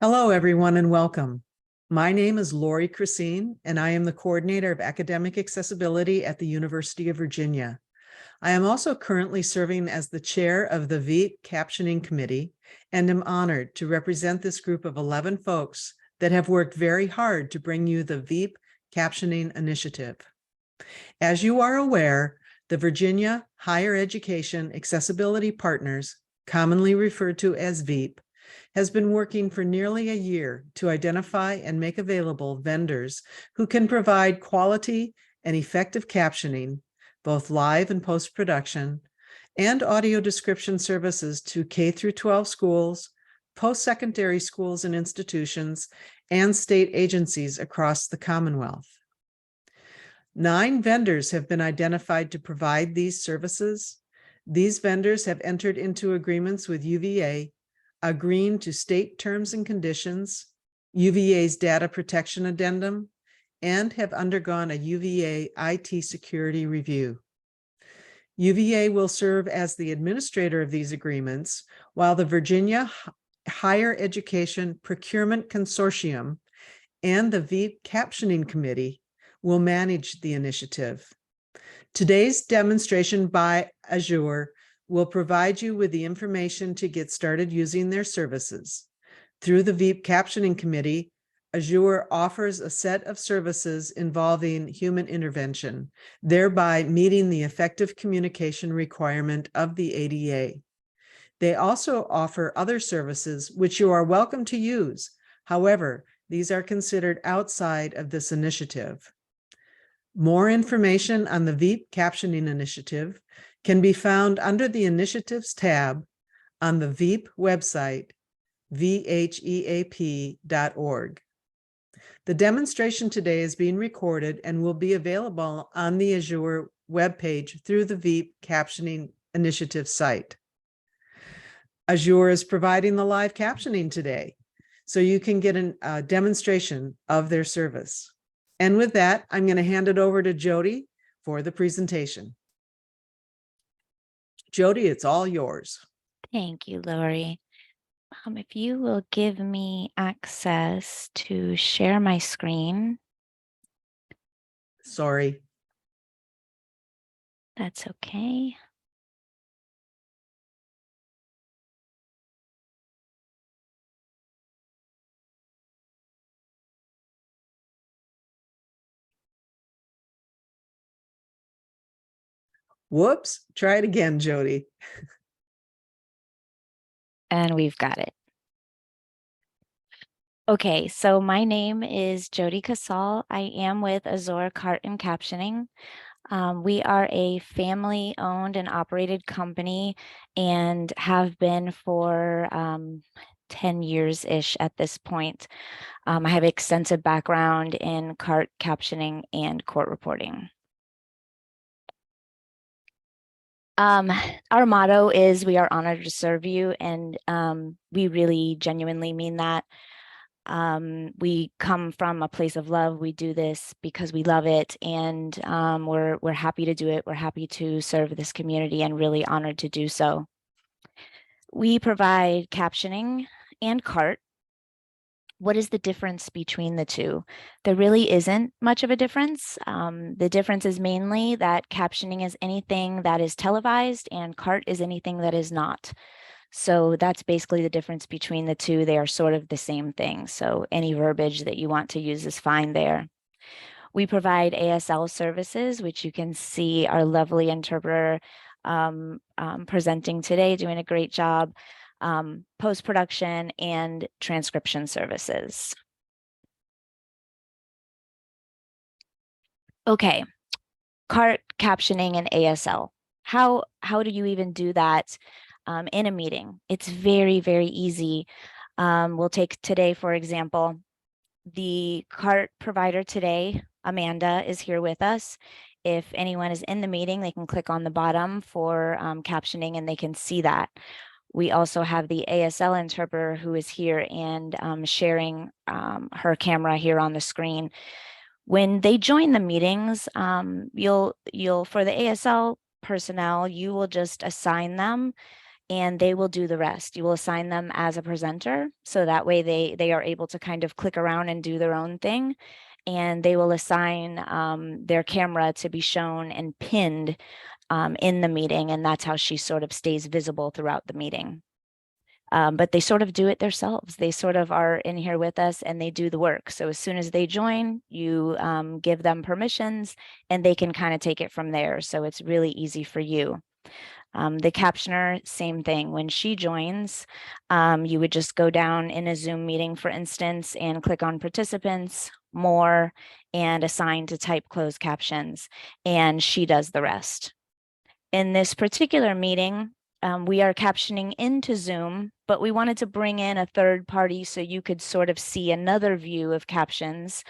Hello, everyone, and welcome. My name is Lori Christine, and I am the Coordinator of Academic Accessibility at the University of Virginia. I am also currently serving as the Chair of the VEEP Captioning Committee, and am honored to represent this group of 11 folks that have worked very hard to bring you the VEEP Captioning Initiative. As you are aware, the Virginia Higher Education Accessibility Partners, commonly referred to as VEEP, has been working for nearly a year to identify and make available vendors who can provide quality and effective captioning, both live and post-production, and audio description services to K-12 schools, post-secondary schools and institutions, and state agencies across the Commonwealth. 9 vendors have been identified to provide these services. These vendors have entered into agreements with UVA, agreeing to state terms and conditions, UVA's data protection addendum, and have undergone a UVA IT security review. UVA will serve as the administrator of these agreements, while the Virginia Higher Education Procurement Consortium and the VEEP Captioning Committee will manage the initiative. Today's demonstration by Azure will provide you with the information to get started using their services. Through the VEEP Captioning Committee, Azure offers a set of services involving human intervention, thereby meeting the effective communication requirement of the ADA. They also offer other services which you are welcome to use. However, these are considered outside of this initiative. More information on the VEEP Captioning Initiative can be found under the Initiatives tab on the VEEP website, vheap.org. The demonstration today is being recorded and will be available on the Azure webpage through the VEEP Captioning Initiative site. Azure is providing the live captioning today, so you can get a demonstration of their service. And with that, I'm going to hand it over to Jody for the presentation. Jody, it's all yours. Thank you, Lori. If you will give me access to share my screen. Sorry. That's okay. Whoops, try it again, Jody. And we've got it. Okay, so my name is Jody Casal. I am with Azure Cart and Captioning. We are a family-owned and operated company and have been for 10 years-ish at this point. I have extensive background in cart captioning and court reporting. Our motto is we are honored to serve you, and we really genuinely mean that. We come from a place of love. We do this because we love it, and we're happy to do it. We're happy to serve this community and really honored to do so. We provide captioning and cart. What is the difference between the two? There really isn't much of a difference. The difference is mainly that captioning is anything that is televised and cart is anything that is not. So that's basically the difference between the two. They are sort of the same thing. So any verbiage that you want to use is fine there. We provide ASL services, which you can see our lovely interpreter presenting today, doing a great job. Post-production and transcription services. Okay, cart captioning and ASL. How do you even do that in a meeting? It's very, very easy. We'll take today, for example. The cart provider today, Amanda, is here with us. If anyone is in the meeting, they can click on the bottom for captioning and they can see that. We also have the ASL interpreter who is here and sharing her camera here on the screen. When they join the meetings, you'll for the ASL personnel, you will just assign them and they will do the rest. You will assign them as a presenter, so that way they are able to kind of click around and do their own thing. And they will assign their camera to be shown and pinned in the meeting, and that's how she sort of stays visible throughout the meeting. But they sort of do it themselves. They sort of are in here with us and they do the work. So as soon as they join, you give them permissions and they can kind of take it from there. So it's really easy for you. The captioner, same thing. When she joins, you would just go down in a Zoom meeting, for instance, and click on participants, more, and assign to type closed captions, and she does the rest. In this particular meeting, we are captioning into Zoom, but we wanted to bring in a third party so you could sort of see another view of captions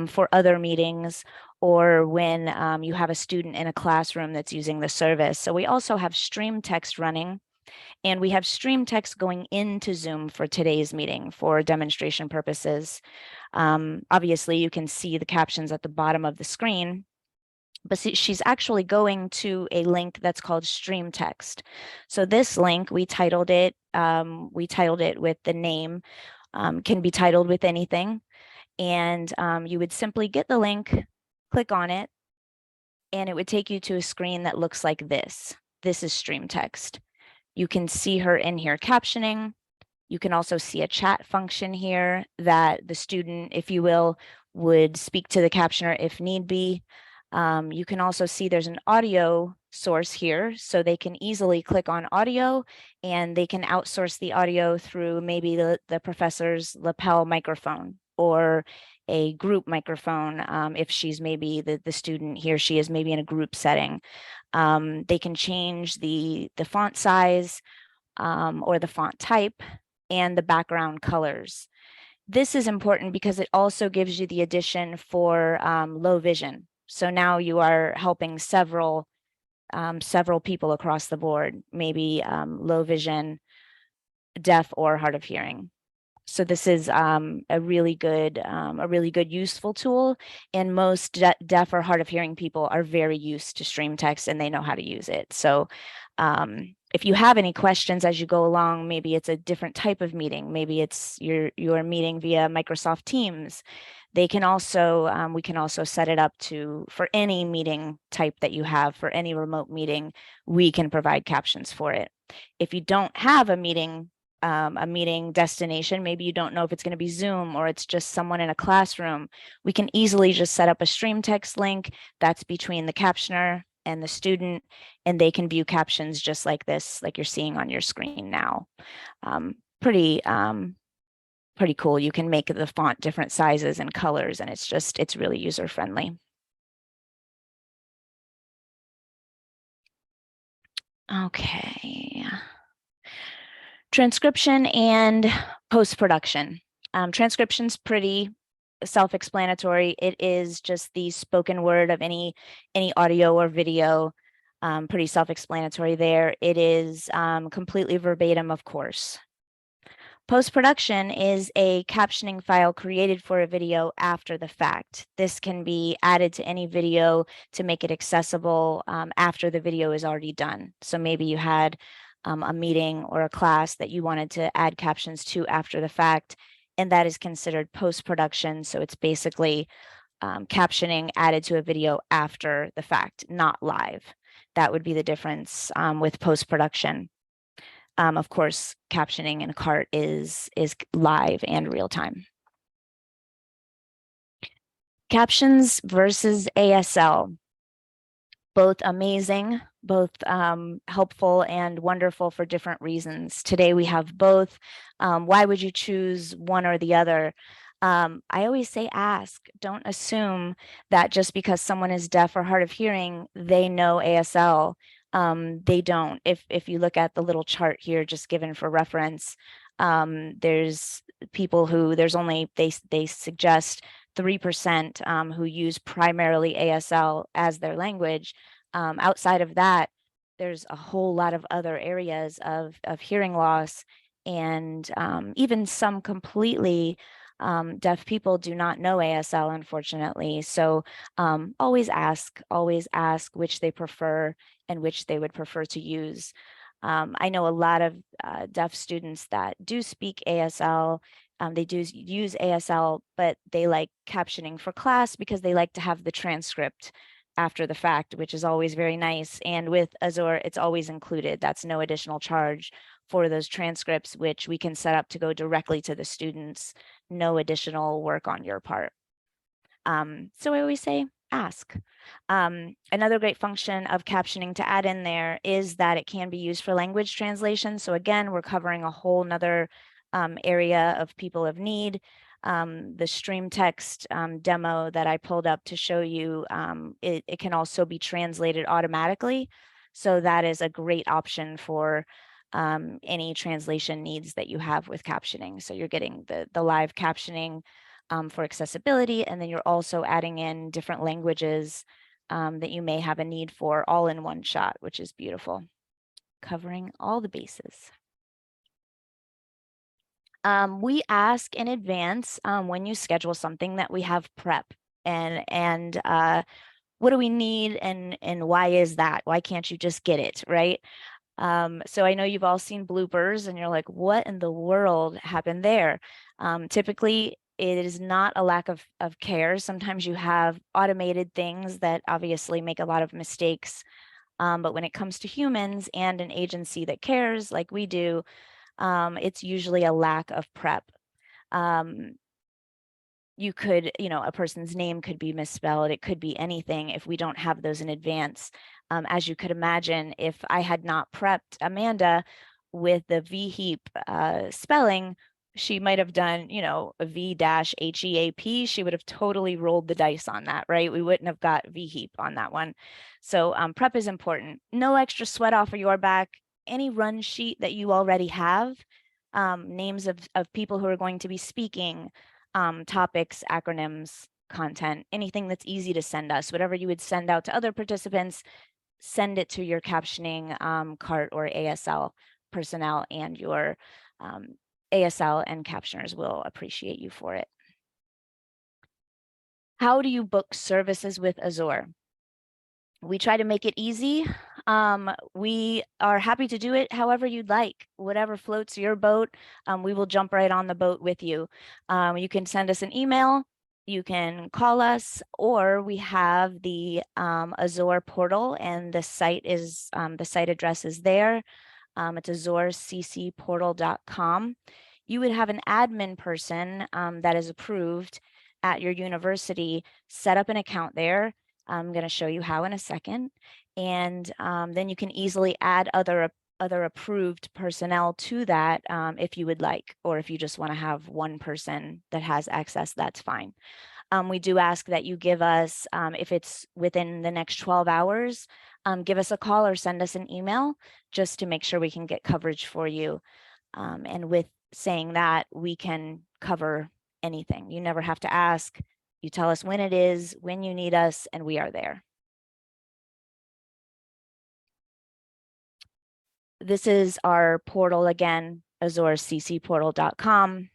for other meetings, or when you have a student in a classroom that's using the service. So we also have stream text running, and we have stream text going into Zoom for today's meeting for demonstration purposes. Obviously, you can see the captions at the bottom of the screen, but see, she's actually going to a link that's called stream text. So this link, we titled it with the name, can be titled with anything. And you would simply get the link, click on it, and it would take you to a screen that looks like this. This is stream text. You can see her in here captioning. You can also see a chat function here that the student, if you will, would speak to the captioner if need be. You can also see there's an audio source here, so they can easily click on audio and they can outsource the audio through maybe the professor's lapel microphone or a group microphone. If she's maybe the student, he or she is maybe in a group setting. They can change the font size or the font type and the background colors. This is important because it also gives you the addition for low vision. So now you are helping several people across the board, maybe low vision, deaf, or hard of hearing. So this is a really good useful tool, and most deaf or hard of hearing people are very used to stream text and they know how to use it. So if you have any questions as you go along, maybe it's a different type of meeting, maybe it's your meeting via Microsoft Teams. They can also we can also set it up for any meeting type that you have. For any remote meeting, we can provide captions for it. If you don't have a meeting destination, maybe you don't know if it's going to be Zoom or it's just someone in a classroom, we can easily just set up a stream text link that's between the captioner and the student, and they can view captions just like this, like you're seeing on your screen now. Pretty cool. You can make the font different sizes and colors, and it's really user friendly. Okay. Transcription and post-production. Transcription's pretty self-explanatory. It is just the spoken word of any audio or video. Pretty self-explanatory there. It is completely verbatim, of course. Post-production is a captioning file created for a video after the fact. This can be added to any video to make it accessible after the video is already done. So maybe you had a meeting or a class that you wanted to add captions to after the fact, and that is considered post-production. So it's basically captioning added to a video after the fact, not live. That would be the difference with post-production. Of course, captioning in a CART is live and real time. Captions versus ASL. Both amazing, both helpful and wonderful for different reasons. Today we have both. Why would you choose one or the other? I always say ask. Don't assume that just because someone is deaf or hard of hearing, they know ASL. They don't. If you look at the little chart here just given for reference, there's people who they suggest 3% who use primarily ASL as their language. Outside of that, there's a whole lot of other areas of hearing loss, and even some completely deaf people do not know ASL, unfortunately. So always ask which they prefer and which they would prefer to use. I know a lot of deaf students that do speak ASL. They do use ASL, but they like captioning for class because they like to have the transcript after the fact, which is always very nice. And with Azure, it's always included. That's no additional charge for those transcripts, which we can set up to go directly to the students, no additional work on your part. So I always say, ask. Another great function of captioning to add in there is that it can be used for language translation. So again, we're covering a whole nother area of people of need. The stream text demo that I pulled up to show you, it can also be translated automatically. So that is a great option for any translation needs that you have with captioning. So you're getting the live captioning for accessibility, and then you're also adding in different languages that you may have a need for all in one shot, which is beautiful, covering all the bases. We ask in advance when you schedule something that we have prep and what do we need and why is that? Why can't you just get it, right? So I know you've all seen bloopers and you're like, what in the world happened there? Typically, it is not a lack of care. Sometimes you have automated things that obviously make a lot of mistakes. But when it comes to humans and an agency that cares like we do, it's usually a lack of prep. You could, a person's name could be misspelled. It could be anything if we don't have those in advance. As you could imagine, if I had not prepped Amanda with the VHEAP spelling, she might have done, a V-HEAP. She would have totally rolled the dice on that, right? We wouldn't have got VHEAP on that one. So prep is important. No extra sweat off of your back. Any run sheet that you already have, names of people who are going to be speaking, topics, acronyms, content, anything that's easy to send us, whatever you would send out to other participants, send it to your captioning CART or ASL personnel, and your ASL and captioners will appreciate you for it. How do you book services with Azure? We try to make it easy. We are happy to do it however you'd like, whatever floats your boat. We will jump right on the boat with you. You can send us an email, you can call us, or we have the Azure portal, and the site is the site address is there. It's azureccportal.com. You would have an admin person that is approved at your university set up an account there. I'm going to show you how in a second. And then you can easily add other approved personnel to that if you would like, or if you just want to have one person that has access, that's fine. We do ask that you give us, if it's within the next 12 hours, give us a call or send us an email just to make sure we can get coverage for you. And with saying that, we can cover anything. You never have to ask. You tell us when it is, when you need us, and we are there. This is our portal again, azureccportal.com.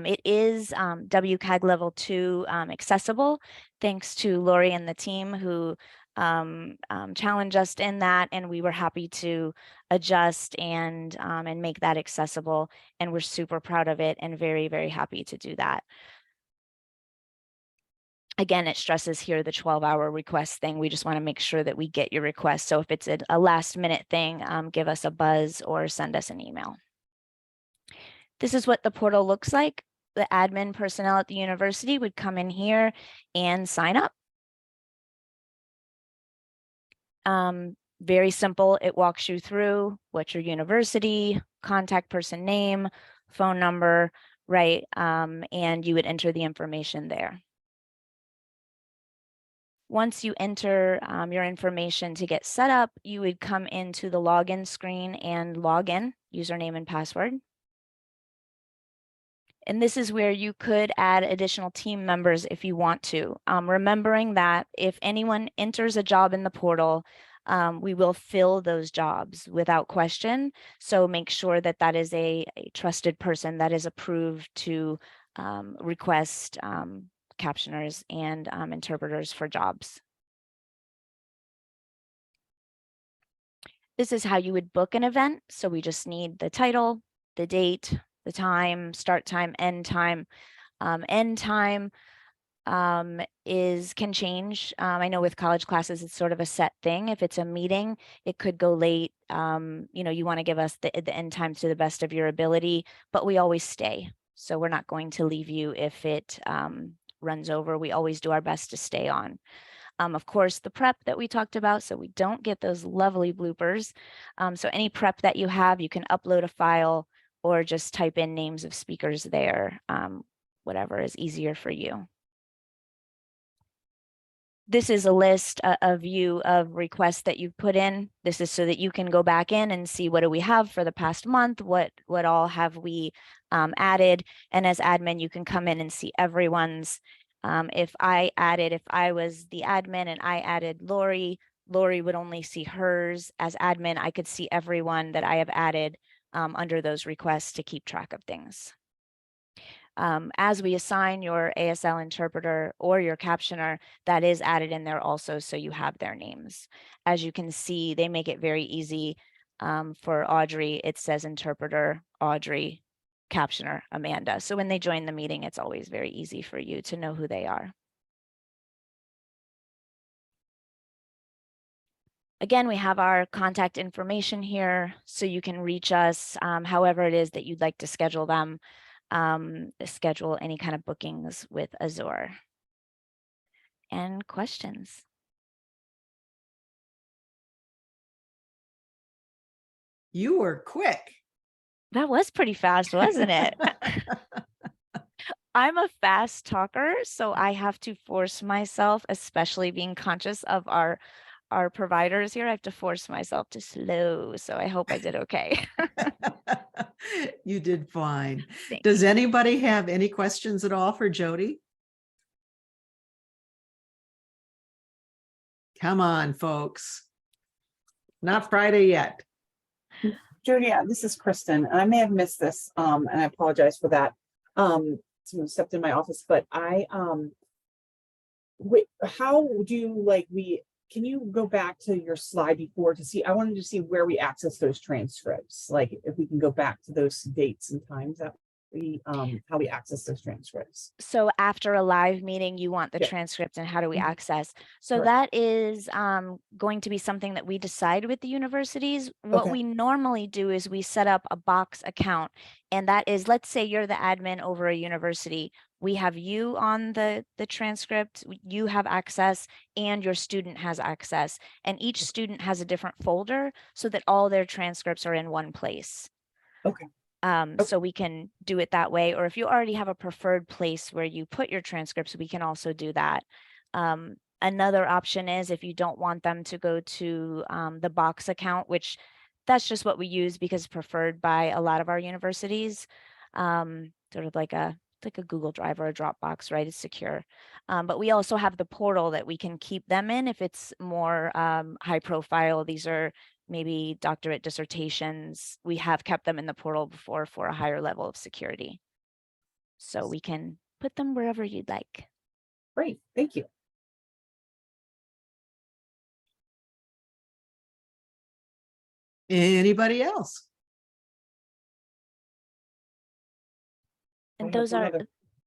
It is WCAG level 2 accessible, thanks to Lori and the team who challenged us in that, and we were happy to adjust and make that accessible. And we're super proud of it and very, very happy to do that. Again, it stresses here the 12-hour request thing. We just want to make sure that we get your request. So if it's a last minute thing, give us a buzz or send us an email. This is what the portal looks like. The admin personnel at the university would come in here and sign up. Very simple. It walks you through what's your university, contact person name, phone number, right? And you would enter the information there. Once you enter your information to get set up, you would come into the login screen and log in, username and password. And this is where you could add additional team members if you want to. Remembering that if anyone enters a job in the portal, we will fill those jobs without question. So make sure that that is a trusted person that is approved to request captioners and interpreters for jobs. This is how you would book an event. So we just need the title, the date, the time, start time, end time. End time can change. I know with college classes, it's sort of a set thing. If it's a meeting, it could go late. You want to give us the end time to the best of your ability, but we always stay. So we're not going to leave you if it runs over. We always do our best to stay on. Of course, the prep that we talked about, so we don't get those lovely bloopers. So any prep that you have, you can upload a file or just type in names of speakers there, whatever is easier for you. This is a list, a view of requests that you've put in. This is so that you can go back in and see what do we have for the past month, what all have we added. And as admin, you can come in and see everyone's. If I was the admin and I added Lori would only see hers. As admin, I could see everyone that I have added under those requests to keep track of things. As we assign your ASL interpreter or your captioner, that is added in there also, so you have their names. As you can see, they make it very easy. For Audrey, it says interpreter, Audrey, captioner, Amanda. So when they join the meeting, it's always very easy for you to know who they are. Again, we have our contact information here, so you can reach us however it is that you'd like to schedule them. Schedule any kind of bookings with Azure. And questions? You were quick. That was pretty fast, wasn't it? I'm a fast talker, so I have to force myself, especially being conscious of our providers here, I have to force myself to slow. So I hope I did okay. You did fine. Thanks. Does anybody have any questions at all for Jody? Come on, folks. Not Friday yet. Jody, this is Kristen, and I may have missed this, and I apologize for that. Someone stepped in my office, but how do you can you go back to your slide before to see? I wanted to see where we access those transcripts. Like if we can go back to those dates and times that we how we access those transcripts. So after a live meeting, you want the Yeah. transcript, and how do we Mhm. access? So Correct. that is going to be something that we decide with the universities. What Okay. we normally do is we set up a Box account, and that is, let's say you're the admin over a university. We have you on the transcript, you have access, and your student has access, and each student has a different folder so that all their transcripts are in one place. Okay. So we can do it that way, or if you already have a preferred place where you put your transcripts, we can also do that. Another option is if you don't want them to go to the Box account, which that's just what we use because it's preferred by a lot of our universities, sort of like a Google Drive or a Dropbox, right? It's secure. But we also have the portal that we can keep them in if it's more high profile. These are maybe doctorate dissertations. We have kept them in the portal before for a higher level of security. So we can put them wherever you'd like. Great. Thank you. Anybody else? And those are,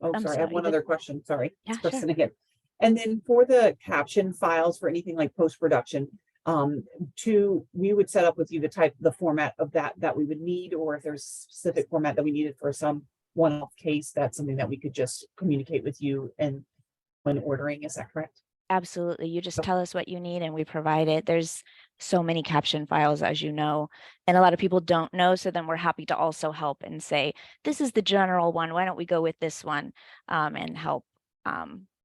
Oh, I'm sorry. I have sorry, one other question. Sorry. Yeah, It's Kristen again. And then for the caption files for anything like post-production, we would set up with you the format of that we would need, or if there's a specific format that we needed for some one-off case, that's something that we could just communicate with you and when ordering. Is that correct? Absolutely. You just tell us what you need and we provide it. There's so many caption files, as you know, and a lot of people don't know. So then we're happy to also help and say, this is the general one. Why don't we go with this one and help?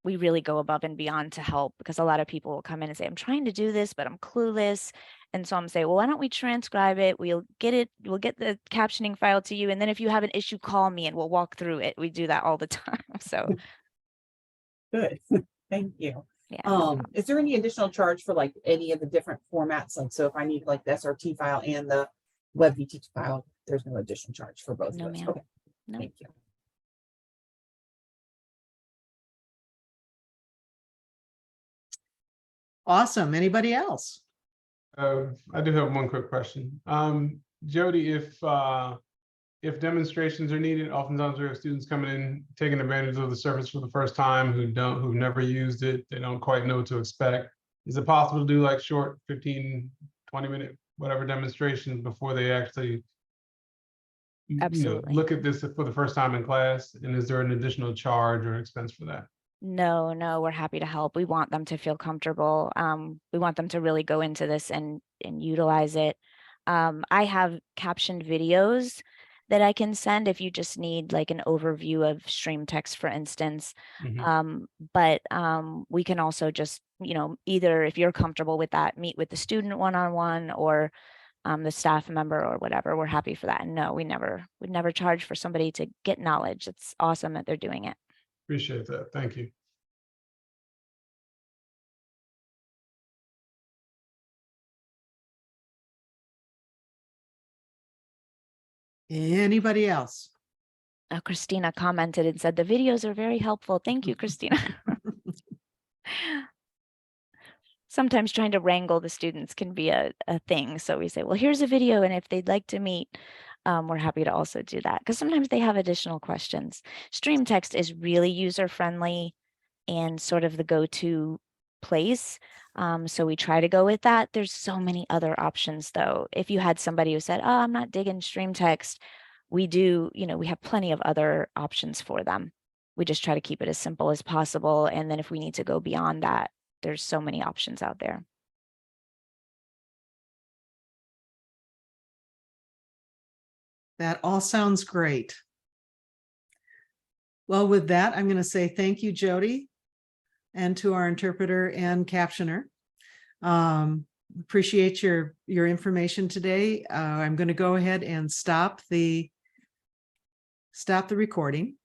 We really go above and beyond to help, because a lot of people will come in and say, I'm trying to do this, but I'm clueless. And so I'm saying, well, why don't we transcribe it? We'll get the captioning file to you. And then if you have an issue, call me and we'll walk through it. We do that all the time. So Good. Thank you. yeah. No problem. Is there any additional charge for like any of the different formats? Like, so if I need like the SRT file and the WebVT file, there's no additional charge for both No, of those. ma'am. Okay. No. Thank you. Awesome. Anybody else? I do have one quick question. Jody, if demonstrations are needed, oftentimes we have students coming in, taking advantage of the service for the first time who've never used it. They don't quite know what to expect. Is it possible to do like short 15, 20-minute, whatever demonstrations before they actually Absolutely. look at this for the first time in class? And is there an additional charge or expense for that? No, we're happy to help. We want them to feel comfortable. We want them to really go into this and utilize it. I have captioned videos that I can send if you just need like an overview of stream text, for instance. Mhm. But we can also just, either if you're comfortable with that, meet with the student one-on-one or the staff member or whatever. We're happy for that. And no, we'd never charge for somebody to get knowledge. It's awesome that they're doing it. Appreciate that. Thank you. Anybody else? Christina commented and said the videos are very helpful. Thank you, Christina. Sometimes trying to wrangle the students can be a thing. So we say, well, here's a video. And if they'd like to meet, we're happy to also do that because sometimes they have additional questions. Stream text is really user-friendly and sort of the go-to place. So we try to go with that. There's so many other options though. If you had somebody who said, oh, I'm not digging stream text, we do, we have plenty of other options for them. We just try to keep it as simple as possible. And then if we need to go beyond that, there's so many options out there. That all sounds great. Well, with that, I'm going to say thank you, Jody, and to our interpreter and captioner. Appreciate your information today. I'm going to go ahead and stop the recording.